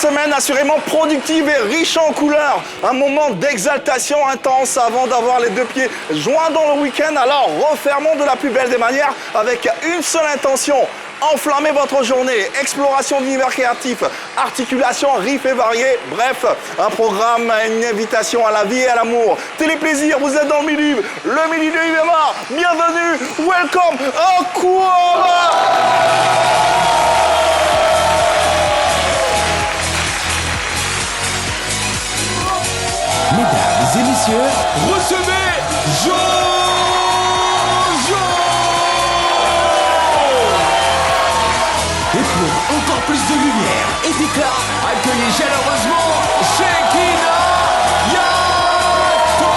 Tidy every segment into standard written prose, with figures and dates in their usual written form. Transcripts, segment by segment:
semaine assurément productive et riche en couleurs. Un moment d'exaltation intense avant d'avoir les deux pieds joints dans le week-end. Alors refermons de la plus belle des manières avec une seule intention. Enflammez votre journée, exploration d'univers créatif, articulation, riff et variés, bref, un programme, une invitation à la vie et à l'amour. Téléplaisir, vous êtes dans le Midi-Live, le Midi de UMA, bienvenue, welcome, Aquaba. Mesdames et messieurs, recevez Jojo! Et pour encore plus de lumière et d'éclat, accueillez chaleureusement Shekinah Yato!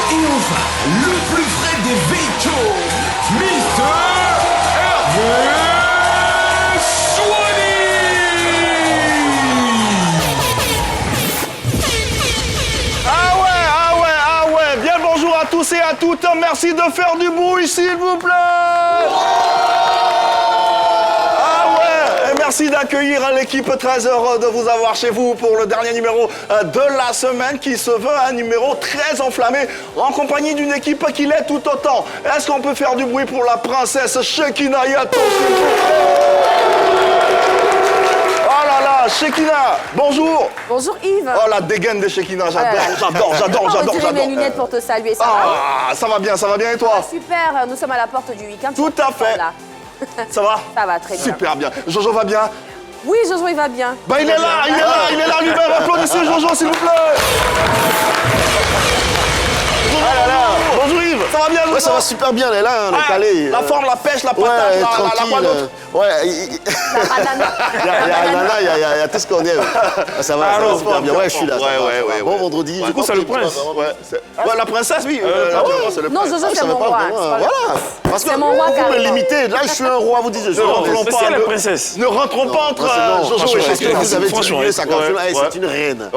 Et enfin, le plus frais des véhicules, Mr. Hervé Swani! Ah ouais, bien le bonjour à tous et à toutes, merci de faire du bruit s'il vous plaît. Merci d'accueillir l'équipe, très heureux de vous avoir chez vous pour le dernier numéro de la semaine qui se veut un numéro très enflammé en compagnie d'une équipe qui l'est tout autant. Est-ce qu'on peut faire du bruit pour la princesse Shekinah Yato? Oh là là, Shekinah, bonjour. Bonjour Yves. Oh la dégaine de Shekinah, j'adore. Je vais mes lunettes pour te saluer, ça va? Ah, ça va bien et toi? Super, nous sommes à la porte du week-end. Tout à fait. Voilà. Ça va? Ça va très bien. Super bien. Jojo va bien? Oui, Jojo, il va bien. Bah il est là lui-même. Applaudissez Jojo s'il vous plaît. Bonjour Yves, ça va bien? Ouais, ça va super bien, elle est là, on est calé. La forme, la pêche, la patate, ouais, la tranquille. quoi d'autre? Ouais, La banane. il y a Nana, il y a tout ce qu'on aime. Ça va super bien. Ouais, je suis là. Ouais. Bon vendredi. Du coup, c'est le prince. Ouais, la princesse, oui. C'est le Non, prince. Jojo, c'est mon roi. Voilà. Parce que C'est mon roi vous me carrément. limitez. Là, je suis un roi, vous dites. Ne rentrons pas entre Jojo et Parce que Shekinah. vous avez diminué sa canzone. C'est une reine.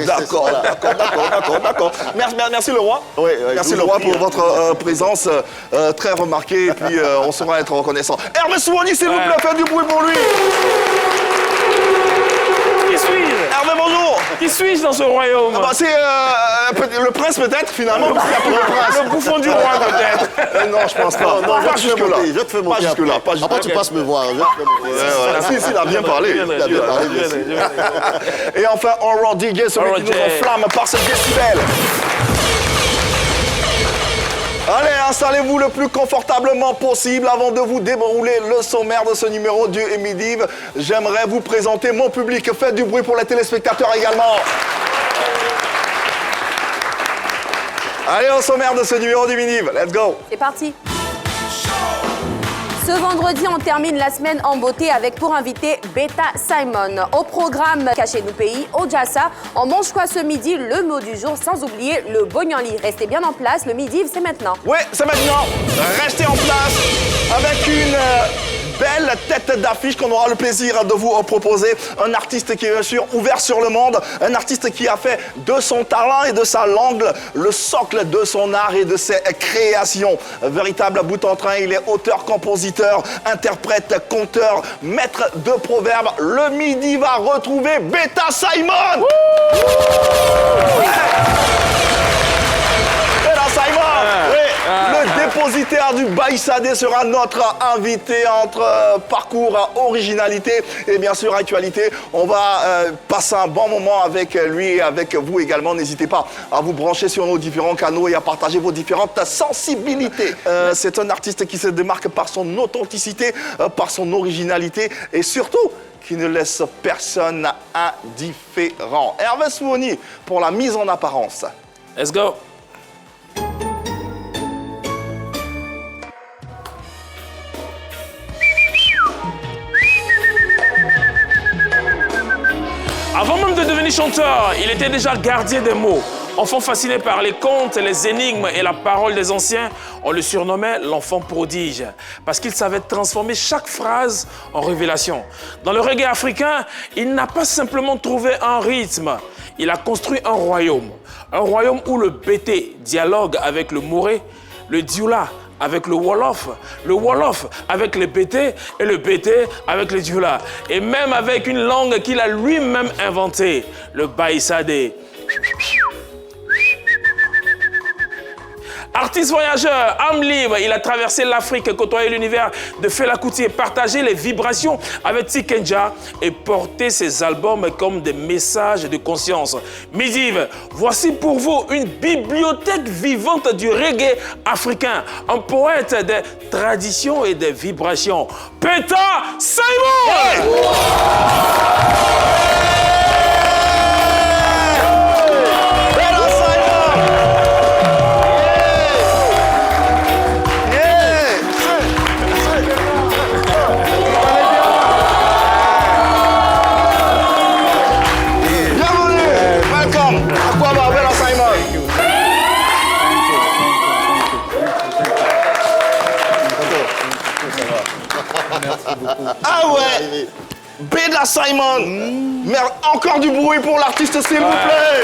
D'accord. Merci le roi. Merci le roi pour votre présence très remarquée et puis on saura être reconnaissant. Hervé Swani, s'il vous plaît, faites du bruit pour lui. Qui suis-je? Hervé, bonjour. Qui suis-je dans ce royaume? C'est le prince peut-être finalement. Parce qu'il y a plus de prince. Le bouffon du roi peut-être. Non, je pense pas. Pas jusque-là. Je te fais monter. Pas jusque-là. Après, tu passes me voir. Si, il a bien parlé. Et enfin, Aurore DJ, celui qui nous enflamme par ce décibel. Allez, installez-vous le plus confortablement possible avant de vous dérouler le sommaire de ce numéro du Midi-Live. J'aimerais vous présenter mon public. Faites du bruit pour les téléspectateurs également. Allez, au sommaire de ce numéro du Midi-Live. Let's go. C'est parti. Ce vendredi, on termine la semaine en beauté avec pour invité Beta Simon. Au programme Cachez-nous pays, Ojassa, on mange quoi ce midi? Le mot du jour, sans oublier le bognanli. Restez bien en place, le midi, c'est maintenant. Oui, c'est maintenant. Restez en place avec une belle tête d'affiche qu'on aura le plaisir de vous proposer. Un artiste qui est bien sûr ouvert sur le monde. Un artiste qui a fait de son talent et de sa langue le socle de son art et de ses créations. Véritable bout en train, il est auteur, compositeur, interprète, conteur, maître de proverbes. Le midi va retrouver Beta Simon. Beta Simon, oui. Le dépositaire du Baïsadé sera notre invité entre parcours, originalité et bien sûr actualité. On va passer un bon moment avec lui et avec vous également. N'hésitez pas à vous brancher sur nos différents canaux et à partager vos différentes sensibilités. C'est un artiste qui se démarque par son authenticité, par son originalité et surtout qui ne laisse personne indifférent. Hervé Swani pour la mise en apparence. Let's go. Avant même de devenir chanteur, il était déjà gardien des mots. Enfant fasciné par les contes, les énigmes et la parole des anciens, on le surnommait l'enfant prodige parce qu'il savait transformer chaque phrase en révélation. Dans le reggae africain, il n'a pas simplement trouvé un rythme, il a construit un royaume où le bété dialogue avec le moré, le dioula avec le Wolof avec le Bété et le Bété avec le Dioula. Et même avec une langue qu'il a lui-même inventée, le Baïsadé. Artiste voyageur, âme libre, il a traversé l'Afrique, côtoyé l'univers de Fela Kuti, partagé les vibrations avec Tikenja et porté ses albums comme des messages de conscience. Midive, voici pour vous une bibliothèque vivante du reggae africain, un poète des traditions et des vibrations. Beta Simon! Ah ouais, Beta Simon. Mais encore du bruit pour l'artiste, s'il vous plaît.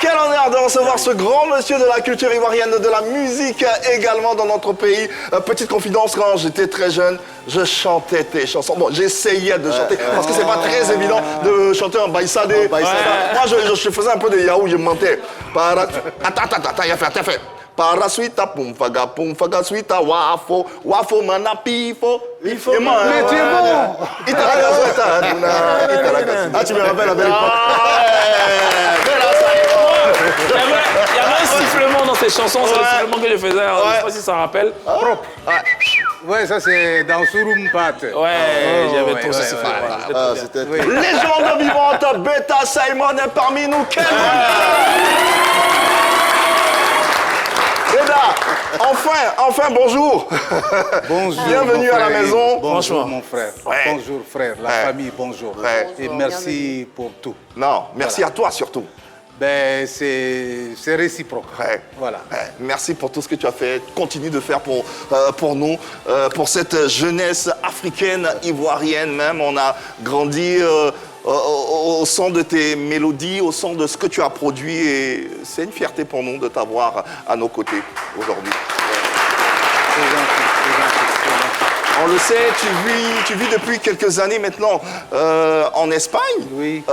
Quel honneur de recevoir ce grand monsieur de la culture ivoirienne, de la musique également dans notre pays. Petite confidence, quand j'étais très jeune, je chantais tes chansons. Bon, j'essayais de chanter parce que c'est pas très évident de chanter en baïsadé. Moi, je faisais un peu de yaou, je mentais. Attends, t'as fait. Parasuita pumfaga suita wafo manapifo. Mais tu es bon. Ah, tu me rappelles la belle époque. Il y avait un sifflement dans ces chansons, c'est le sifflement que je faisais. Je ne sais pas si ça rappelle. Propre. Ouais, ça c'est dans Surum Pat. Ouais, j'avais tout ce sifflement. Légende vivante, Beta Simon est parmi nous. Quel Beta, enfin, bonjour. Bonjour. Bienvenue à la maison. Bonjour, mon frère. Ouais. Bonjour, frère. La famille, bonjour. Ouais. Et merci pour tout. Non, merci à toi surtout. Ben, c'est réciproque. Ouais. Voilà. Ouais. Merci pour tout ce que tu as fait. Continue de faire pour nous, pour cette jeunesse africaine, ivoirienne même. On a grandi au son de tes mélodies, au son de ce que tu as produit. Et c'est une fierté pour nous de t'avoir à nos côtés aujourd'hui. C'est gentil, c'est gentil. On le sait, tu vis depuis quelques années maintenant en Espagne. Oui.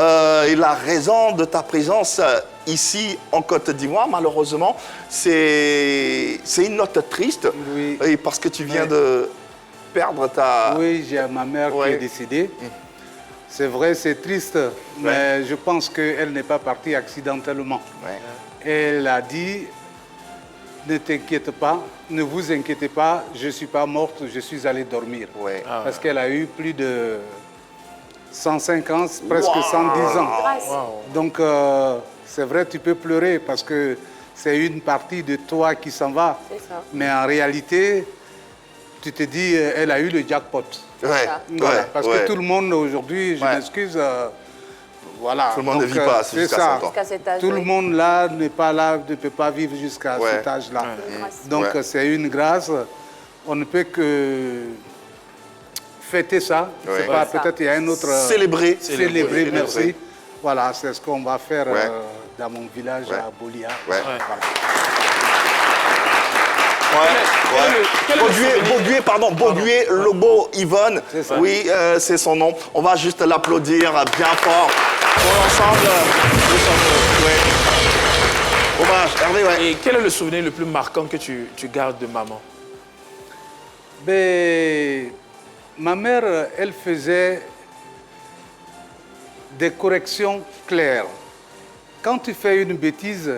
Et la raison de ta présence ici en Côte d'Ivoire, malheureusement, c'est une note triste. Oui. Et parce que tu viens de perdre ta... Oui, j'ai ma mère qui est décédée. C'est vrai, c'est triste, mais je pense qu'elle n'est pas partie accidentellement. Ouais. Elle a dit, ne t'inquiète pas, ne vous inquiétez pas, je ne suis pas morte, je suis allée dormir. Ouais. Parce qu'elle a eu plus de 105 ans, presque 110 ans. Donc, c'est vrai, tu peux pleurer parce que c'est une partie de toi qui s'en va. C'est ça. Mais en réalité, tu te dis, elle a eu le jackpot. Ouais. Voilà, Ouais. parce Ouais. que tout le monde aujourd'hui, je m'excuse, voilà. Tout le monde ne Donc, vit pas c'est jusqu'à ça. 100 ans. Jusqu'à cet âge, Tout le oui. monde là n'est pas là, ne peut pas vivre jusqu'à Ouais. cet âge-là. Donc Ouais. c'est une grâce. On ne peut que fêter ça. Ouais. C'est pas, C'est ça. peut-être il y a un autre... Célébrer. Célébrer, merci. Voilà, c'est ce qu'on va faire Ouais. dans mon village à Bolia. Ouais. Voilà. Bogué Lobo Yvonne. C'est ça. Oui, c'est son nom. On va juste l'applaudir bien fort pour l'ensemble de son ouais. Hommage, Hervé, ouais. Et quel est le souvenir le plus marquant que tu gardes de maman? Ben, ma mère, elle faisait des corrections claires. Quand tu fais une bêtise,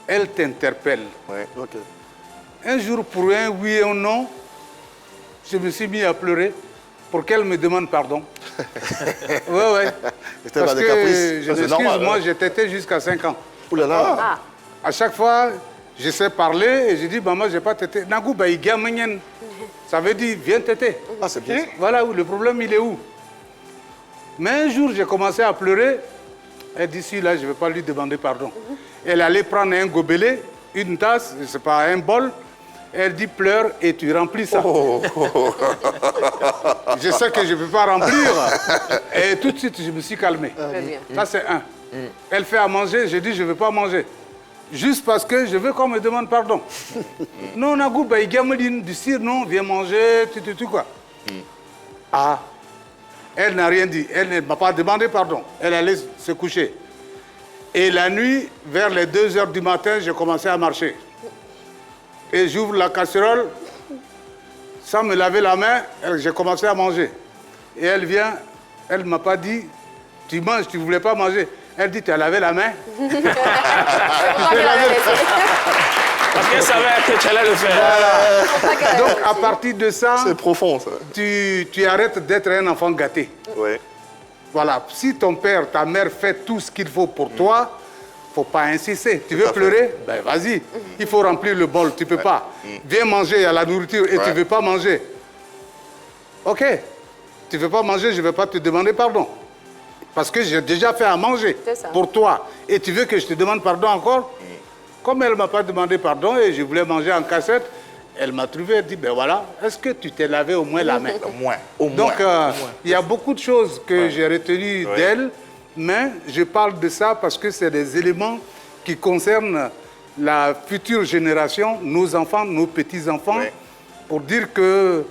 elle t'interpelle. Ouais. Un jour, pour un oui et un non, je me suis mis à pleurer pour qu'elle me demande pardon. Ouais. C'était Parce pas des que, caprices. je C'est m'excuse, normal, moi, hein. j'ai tété jusqu'à 5 ans. Ouh là là. Ah, À chaque fois, je sais parler et je dis, maman, je n'ai pas tété. Nagou, bah, il gagne. Ça veut dire, viens téter. Ah, c'est bien. Voilà où le problème, il est où. Mais un jour, j'ai commencé à pleurer. Elle dit, si, là, je ne vais pas lui demander pardon. Elle allait prendre un gobelet, une tasse, je ne sais pas, un bol. Elle dit, pleure et tu remplis ça. Je sais que je ne peux pas remplir. Et tout de suite, je me suis calmé. très bien. Ça, c'est un. Elle fait à manger, je dis, je ne veux pas manger. juste parce que je veux qu'on me demande pardon. Non, on a goût, il y a du cire, non, viens manger, tout quoi. Ah, elle n'a rien dit, elle ne m'a pas demandé pardon. Elle allait se coucher. Et la nuit, vers les 2 h du matin, j'ai commencé à marcher. Et j'ouvre la casserole, sans me laver la main, j'ai commencé à manger. Et elle vient, elle ne m'a pas dit, tu manges, tu ne voulais pas manger. Elle dit, tu as lavé la main. Parce qu'elle savait que tu allais le faire. Voilà. Donc, à partir de ça, C'est profond, ça. tu arrêtes d'être un enfant gâté. Oui. Voilà. Si ton père, ta mère fait tout ce qu'il faut pour toi, il ne faut pas insister. Tu veux pleurer? Ben vas-y. Il faut remplir le bol. Tu ne peux pas. Viens manger, il y a la nourriture et tu ne veux pas manger. OK. Tu ne veux pas manger, je ne vais pas te demander pardon. Parce que j'ai déjà fait à manger pour toi. Et tu veux que je te demande pardon encore? Comme elle ne m'a pas demandé pardon et je voulais manger en cassette, elle m'a trouvé et dit, ben voilà, est-ce que tu t'es lavé au moins la main? Au moins. Donc, il y a beaucoup de choses que j'ai retenues d'elle, mais je parle de ça parce que c'est des éléments qui concernent la future génération, nos enfants, nos petits-enfants, pour dire que ne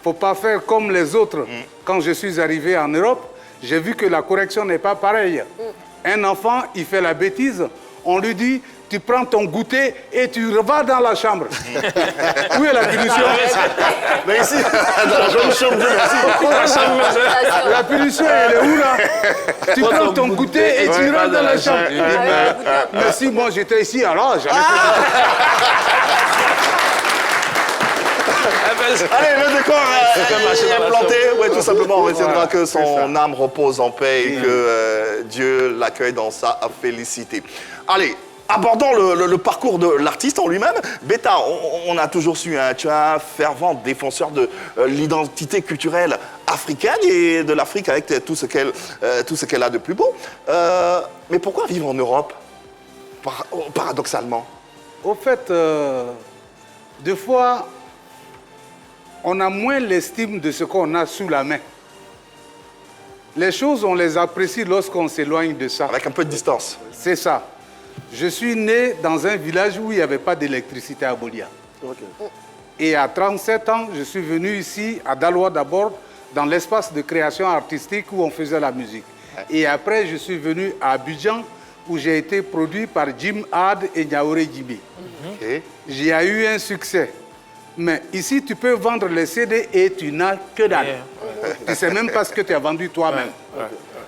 faut pas faire comme les autres. Quand je suis arrivé en Europe, j'ai vu que la correction n'est pas pareille. Un enfant, il fait la bêtise, on lui dit, tu prends ton goûter et tu vas dans la chambre. Où est la punition? Mais ici, dans la chambre de La punition, elle est où là? Tu prends ton goûter et tu rentres dans la chambre. Je dis, mais si moi j'étais ici, alors j'allais Allez, le décor est planté. Ouais, tout simplement, on retiendra que son âme repose en paix et que Dieu l'accueille dans sa félicité. Allez, abordons le parcours de l'artiste en lui-même. Beta, on a toujours su, hein, tu es un fervent défenseur de l'identité culturelle africaine et de l'Afrique avec tout ce qu'elle a de plus beau. Mais pourquoi vivre en Europe, paradoxalement? Au fait, des fois, on a moins l'estime de ce qu'on a sous la main. Les choses, on les apprécie lorsqu'on s'éloigne de ça. Avec un peu de distance. C'est ça. Je suis né dans un village où il n'y avait pas d'électricité à Bolia. Et à 37 ans, je suis venu ici, à Daloa d'abord, dans l'espace de création artistique où on faisait la musique. Et après, je suis venu à Abidjan, où j'ai été produit par Jim Had et Nyaore Djibé. J'ai eu un succès. Mais ici, tu peux vendre les CD et tu n'as que dalle. Tu ne sais même pas ce que tu as vendu toi-même.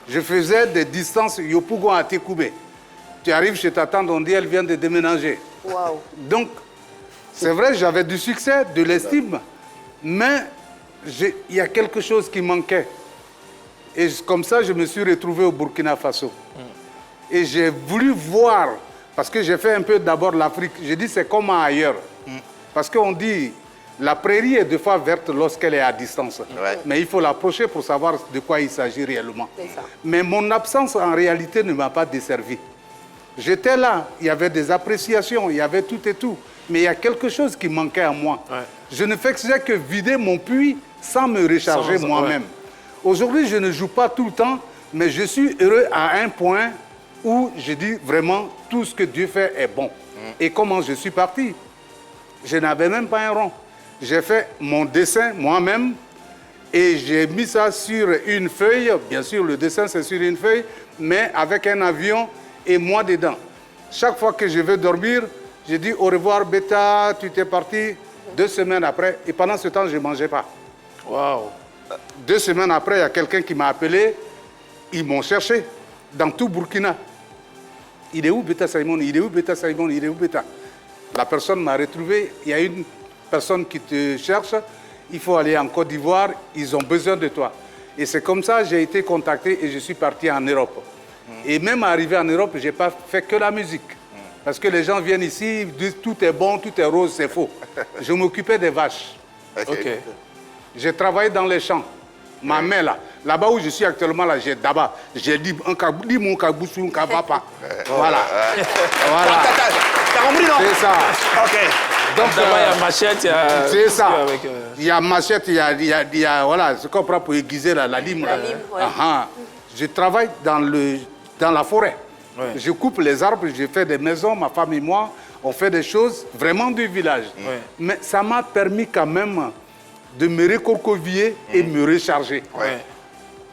Je faisais des distances Yopougon à Tekoubé. Tu arrives chez ta tante, on dit elle vient de déménager. Donc, c'est vrai, j'avais du succès, de l'estime, mais il y a quelque chose qui manquait. Et comme ça, je me suis retrouvé au Burkina Faso. Et j'ai voulu voir, parce que j'ai fait un peu d'abord l'Afrique, j'ai dit c'est comme ailleurs. Parce qu'on dit, la prairie est des fois verte lorsqu'elle est à distance. Mais il faut l'approcher pour savoir de quoi il s'agit réellement. Mais mon absence, en réalité, ne m'a pas desservi. J'étais là, il y avait des appréciations, il y avait tout et tout. Mais il y a quelque chose qui manquait à moi. Je ne faisais que vider mon puits sans me recharger moi-même. Aujourd'hui, je ne joue pas tout le temps, mais je suis heureux à un point où je dis vraiment, tout ce que Dieu fait est bon. Et comment je suis parti? Je n'avais même pas un rond. J'ai fait mon dessin moi-même et j'ai mis ça sur une feuille. Bien sûr, le dessin, c'est sur une feuille, mais avec un avion et moi dedans. Chaque fois que je veux dormir, je dis au revoir, Beta, tu t'es parti. 2 semaines après, et pendant ce temps, je ne mangeais pas. 2 semaines après, il y a quelqu'un qui m'a appelé. Ils m'ont cherché dans tout Burkina. Il est où Beta Simon? Il est où Beta Simon? Il est où Beta? La personne m'a retrouvé. Il y a une personne qui te cherche. Il faut aller en Côte d'Ivoire. Ils ont besoin de toi. Et c'est comme ça que j'ai été contacté et je suis parti en Europe. Et même arrivé en Europe, je n'ai pas fait que la musique. Parce que les gens viennent ici, disent tout est bon, tout est rose, c'est faux. Je m'occupais des vaches. J'ai travaillé dans les champs. Ma main là, là-bas où je suis actuellement, là, j'ai d'abord, j'ai dit mon kaboussou, kabapa. Voilà. Voilà. T'as compris, non? C'est ça. Ok. Donc, d'abord, il y a machette, il y a... C'est ça. Il y a machette, il y a voilà, ce qu'on prend pour aiguiser la lime. La lime, ouais. Je travaille dans la forêt. Ouais. Je coupe les arbres, je fais des maisons, ma femme et moi, on fait des choses vraiment du village. Ouais. Mais ça m'a permis quand même de me réconcilier et me recharger. Ouais.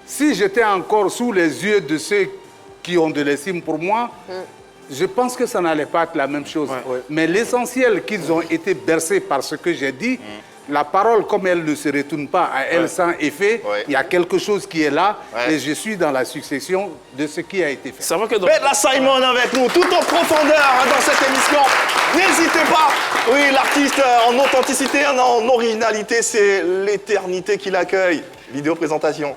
Si j'étais encore sous les yeux de ceux qui ont de l'estime pour moi, je pense que ça n'allait pas être la même chose. Ouais. Mais l'essentiel qu'ils ont été bercés par ce que j'ai dit, la parole, comme elle ne se retourne pas à elle sans effet, il y a quelque chose qui est là et je suis dans la succession de ce qui a été fait. C'est vrai que dans... Beta Simon avec nous, tout en profondeur dans cette émission. N'hésitez pas. Oui, l'artiste en authenticité, en originalité, c'est l'éternité qui l'accueille. Vidéo présentation.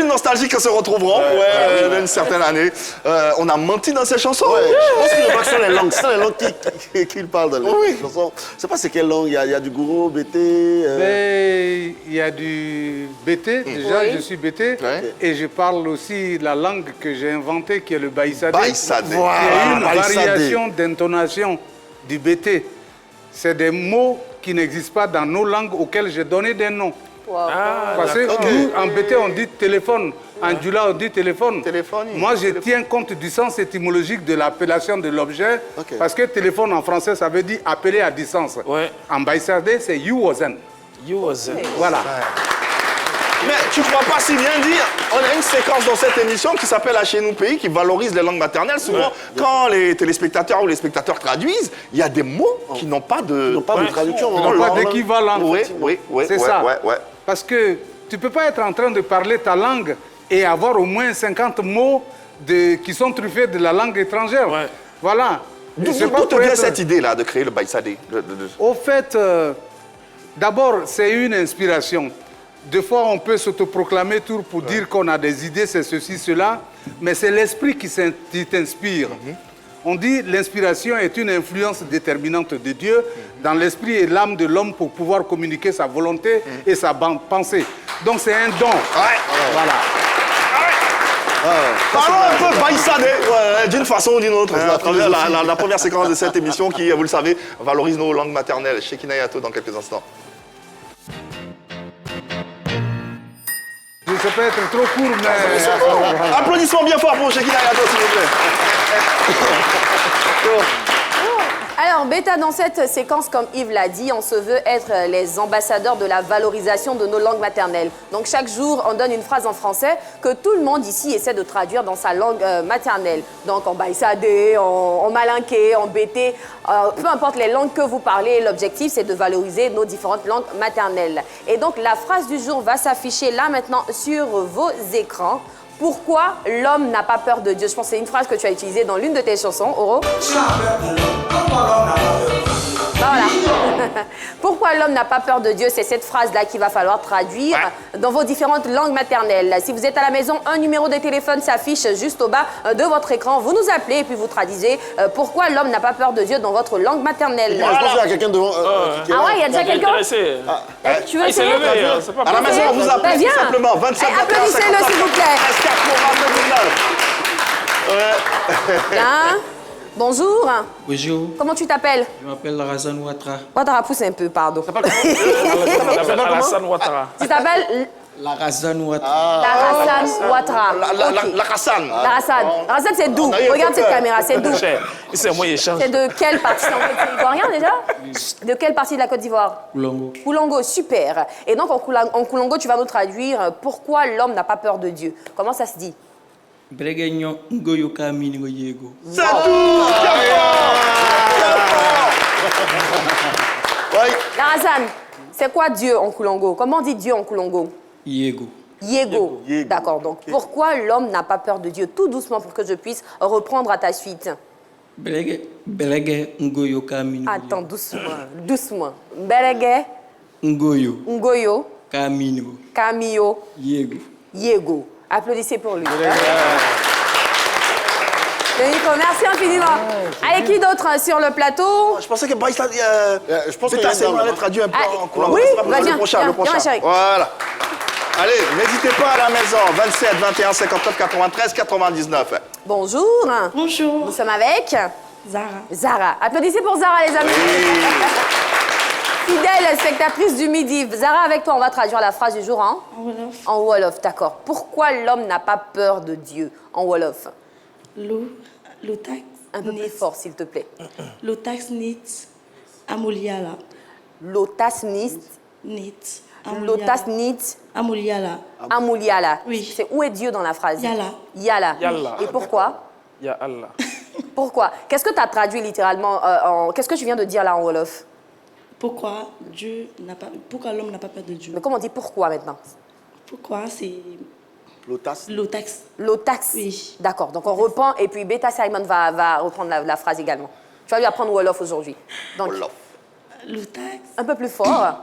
Nostalgiques se retrouveront d'une certaine année. On a menti dans ces chansons. Ouais, je pense que le vaccin est langue. C'est les langues qu'il parle dans les chansons. Je ne sais pas c'est quelle langue. Il y a du gourou, BT. Mais il y a du BT. Déjà, je suis BT. Ouais. Et je parle aussi la langue que j'ai inventée, qui est le baïsadé. Baïsadé. Il y a une Baïsadé. variation d'intonation du BT. C'est des mots qui n'existent pas dans nos langues auxquelles j'ai donné des noms. Ah, Parce que nous, en BT, on dit téléphone. En Djoula, on dit téléphone. Téléphonie. Moi, je tiens compte du sens étymologique de l'appellation de l'objet. Parce que téléphone en français, ça veut dire appeler à distance. Ouais. En baïsadé, c'est you wazen. You was Voilà. Mais tu crois pas si bien dire, on a une séquence dans cette émission qui s'appelle À chez nous pays, qui valorise les langues maternelles. Souvent, quand les téléspectateurs ou les spectateurs traduisent, il y a des mots qui n'ont pas de... Ils n'ont pas de traduction. Ils n'ont pas d'équivalent. Oui, C'est ça. Parce que tu ne peux pas être en train de parler ta langue et avoir au moins 50 mots qui sont truffés de la langue étrangère. Ouais. Voilà. D'où C'est pas te pour vient être- cette idée-là de créer le Baïsadé? Au fait, d'abord, c'est une inspiration. Des fois, on peut s'autoproclamer tout pour dire qu'on a des idées, c'est ceci, cela, mais c'est l'esprit qui t'inspire. On dit l'inspiration est une influence déterminante de Dieu dans l'esprit et l'âme de l'homme pour pouvoir communiquer sa volonté et sa pensée. Donc c'est un don. Voilà. Parlons un peu Baïsadé, d'une façon ou d'une autre, à travers la première séquence de cette émission qui, vous le savez, valorise nos langues maternelles. Shekina Yato dans quelques instants. Ça peut être trop court, mais... Applaudissements bien forts pour Shekina Yato, s'il vous plaît. Alors, Beta, dans cette séquence, comme Yves l'a dit, on se veut être les ambassadeurs de la valorisation de nos langues maternelles. Donc, chaque jour, on donne une phrase en français que tout le monde ici essaie de traduire dans sa langue maternelle. Donc, en baïsadé, en malinké, en bété, peu importe les langues que vous parlez, l'objectif, c'est de valoriser nos différentes langues maternelles. Et donc, la phrase du jour va s'afficher là, maintenant, sur vos écrans. Pourquoi l'homme n'a pas peur de Dieu? Je pense que c'est une phrase que tu as utilisée dans l'une de tes chansons, Oro. Voilà. Pourquoi l'homme n'a pas peur de Dieu? C'est cette phrase-là qu'il va falloir traduire dans vos différentes langues maternelles. Si vous êtes à la maison, un numéro de téléphone s'affiche juste au bas de votre écran. Vous nous appelez et puis vous traduisez pourquoi l'homme n'a pas peur de Dieu dans votre langue maternelle. Je pense qu'il y a quelqu'un devant. Ah ouais, il y a déjà quelqu'un? Tu veux Il s'est essayer? levé, c'est pas À la maison, on vous appelle viens. tout simplement 27 21 Applaudissez-le, 54 s'il vous plaît. 99. Bien. Bonjour. Bonjour, Comment tu t'appelles? je m'appelle Razan Ouattara. Ouattara, pousse un peu, pardon. Alassane Ouattara. Tu t'appelles La Razan Ouattara. Larassan Ouattara. La Hassan. Larassan. Larassan, c'est d'où? On a eu un Regarde peu cette peur. caméra, c'est d'où? C'est moi, il change. C'est de quelle partie en Côte d'Ivoire déjà? De quelle partie de la Côte d'Ivoire? Koulongo. Koulongo, super. Et donc en Koulongo, tu vas nous traduire pourquoi l'homme n'a pas peur de Dieu. Comment ça se dit? Bregenyo Ngoyo Kamini Ngoyego. C'est tout. Oui. Larassan, c'est quoi Dieu en Koulongo? Comment on dit Dieu en Koulongo? Yego. Yego. Yego. D'accord, donc pourquoi l'homme n'a pas peur de Dieu? Tout doucement pour que je puisse reprendre à ta suite. Belege Ngoyo Kamini. Attends, doucement, doucement. Berege, Ngoyo Ngoyo, Kamini. Camillo, Yego. Yego. Applaudissez pour lui. Nico, merci infiniment. Allez, qui d'autre sur le plateau? Je pensais que Baïsa... Je pense qu'il y a Peut-être un allait traduire un peu Ah, en couleur. oui, C'est pas pour vas-y, le prochain, viens, le prochain. viens, chérie. Voilà. Allez, n'hésitez pas à la maison. 27 21 59 93 99. Bonjour. Bonjour, Nous sommes avec Zara. Zara. Applaudissez pour Zara, les amis. Fidèle spectatrice du midi. Zara, avec toi, on va traduire la phrase du jour en Wolof. en Wolof, d'accord. Pourquoi l'homme n'a pas peur de Dieu en Wolof? Le tax. Un peu plus fort, s'il te plaît. Le tax nit amuliala. Lotasnist, Nit. lotasnit, Amuliala. amouliala. Oui. C'est où est Dieu dans la phrase? Yala. Yala. Yalla. Et pourquoi? Ya Allah. Pourquoi? Qu'est-ce que tu as traduit littéralement qu'est-ce que tu viens de dire là en Wolof? Pourquoi l'homme n'a pas peur de Dieu? Mais comment on dit pourquoi maintenant? Pourquoi c'est Lotas. le tax. Lotax. Oui. D'accord, donc on reprend et puis Beta Simon va reprendre la phrase également. Tu vas lui apprendre Wolof aujourd'hui. Donc, Wolof. Le tax. un peu plus fort.